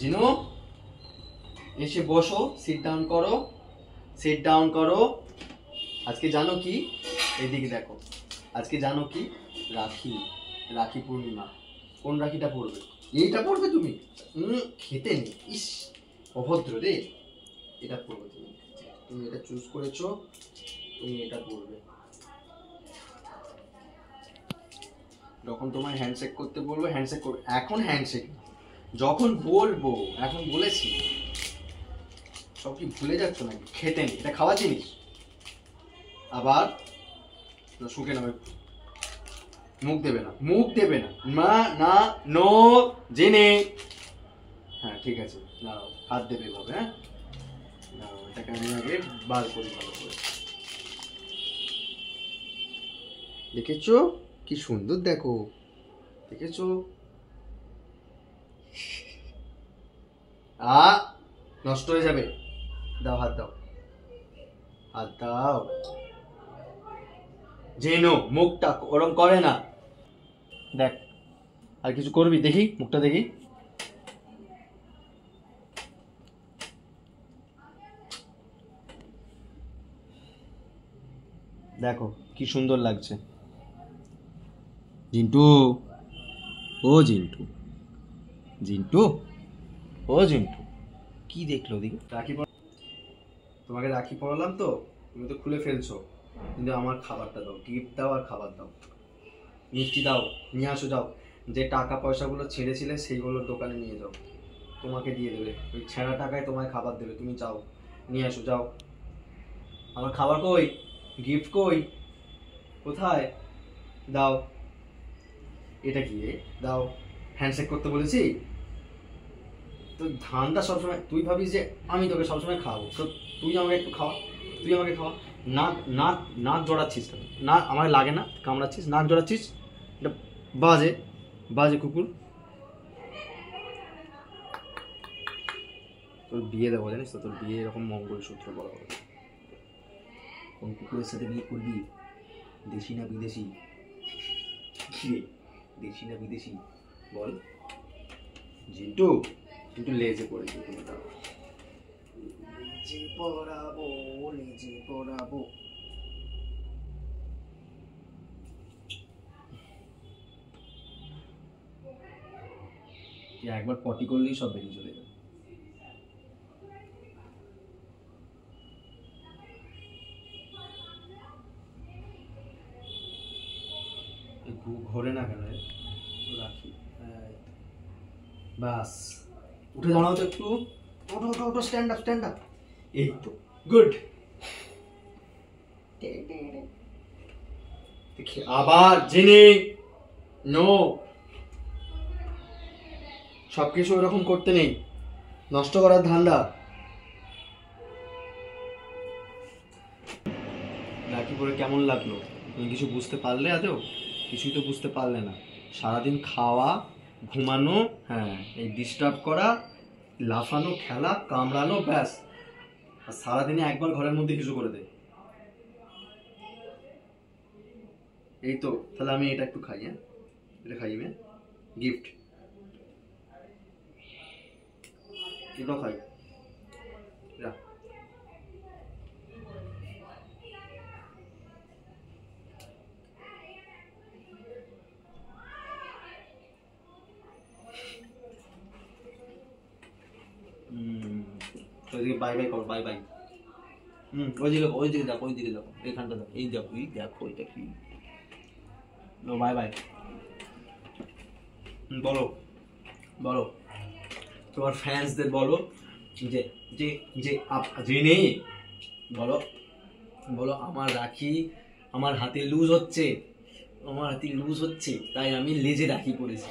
জিনু এসে বসো, sit down করো, সিট ডাউন করো। আজকে জানো কি, এইদিকে দেখো, আজকে জানো কি, রাখি, রাখি পূর্ণিমা। কোন রাখিটা পড়বে? এইটা পড়বে তুমি? খেতে নেই, ইস অভদ্র রে। এটা পড়বে তুমি, তুমি এটা চুজ করেছো, তুমি এটা পড়বে। যখন তোমার হ্যান্ডশেক করতে বলবো হ্যান্ডশেক করবে, এখন হ্যান্ডশেক যখন বলবো, এখন বলেছি। সব কি ভুলে যাচ্ছ নাকি? খেতে নেই, এটা খাওয়া জিনিস। আবার শুকে নামে, মুখ দেবে না, মুখ দেবে না, মা না, নো জেনে। হ্যাঁ ঠিক আছে, দাঁড়াও, হাত দেবে এভাবে। হ্যাঁ দাঁড়াও, এটাকে আমি আগে বার করি ভালো করে। দেখেছো কি সুন্দর, দেখো, দেখেছো? নষ্ট হয়ে যাবে, দাও হাত দাও, হাত দাও। জেনো মুখটা ওরম করে না। দেখ আর কিছু করবি? দেখি মুখটা দেখি। দেখো কি সুন্দর লাগছে। জিন্টু, ও জিন্টু, জিন্টু, ও জিন্টু, কি দেখলো দিকে? রাখি তোমাকে রাখি পরালাম তো, তুমি তো খুলে ফেলছো, কিন্তু আমার খাবারটা দাও, গিফট দাও আর খাবার দাও, মিষ্টি দাও, নিয়ে আসো যাও। যে টাকা পয়সাগুলো ছেড়েছিলে সেইগুলো দোকানে নিয়ে যাও, তোমাকে দিয়ে দেবে, ওই ছেঁড়া টাকায় তোমায় খাবার দেবে, তুমি যাও নিয়ে আসো যাও। আমার খাবার কই? গিফট কই? কোথায়? দাও। এটা কি রে? দাও। হ্যান্ডশেক করতে বলেছি তো? ধানটা সবসময় তুই ভাবিস যে আমি তোকে সবসময় খাওয়াবো, তো তুই আমাকে একটু খাওয়া, তুই আমাকে খাওয়া। নাক নাক নাক জড়াচ্ছিস কেন? না আমার লাগে না, কামড়াচ্ছিস, নাক জড়াচ্ছিস, এটা বাজে, বাজে কুকুর। তোর বিয়ে দেবো জানিস তো, তোর বিয়ে এরকম মঙ্গলসূত্র বলা হবে। কোন কুকুরের সাথে বিয়ে করবি? দেশি না বিদেশি? দেশি না বিদেশি বল? জিন্টু, কিন্তু লেজে পড়েছি, তুমি দাও। লেজে পড়াবো, লেজে পড়াবো। একবার পটি করলেই সব বেরিয়ে চলে যাবে। ঘোরে না কেন? রাখি, বাস উঠে দাঁড়াও তো একটু, ওঠো ওঠো ওঠো, স্ট্যান্ড আপ, স্ট্যান্ড আপ। এই তো গুড। আবার জেনে নো, সবকিছু ওরকম করতে নেই, নষ্ট করার ধান্দা। রাখি পরে কেমন লাগলো? তুমি কিছু বুঝতে পারলে? আদৌ কিছুই তো বুঝতে পারলে না। সারাদিন খাওয়া, ঘুমানো, হ্যাঁ এই ডিস্টার্ব করা, লাফানো, খেলা, কামড়ানো, ব্যাস। আর সারাদিনে একবার ঘরের মধ্যে কিছু করে দেয়। এই তো, তাহলে আমি এটা একটু খাই। হ্যাঁ এটা খাইবে, গিফট, এটাও খাই। ওইদিকে বাই বাই করো, বাই বাই। ওইদিকে, ওইদিকে দেখো, ওইদিকে দেখো, এইখানটা দেখো, এই দেখো, এই দেখো, এটা কি? বাই বাই বলো, বলো তোমার ফ্যান্সদের বলো যে যে যে জেনে বলো, বলো আমার রাখি, আমার হাতে লুজ হচ্ছে, আমার হাতে লুজ হচ্ছে, তাই আমি লেজে রাখি পরেছি।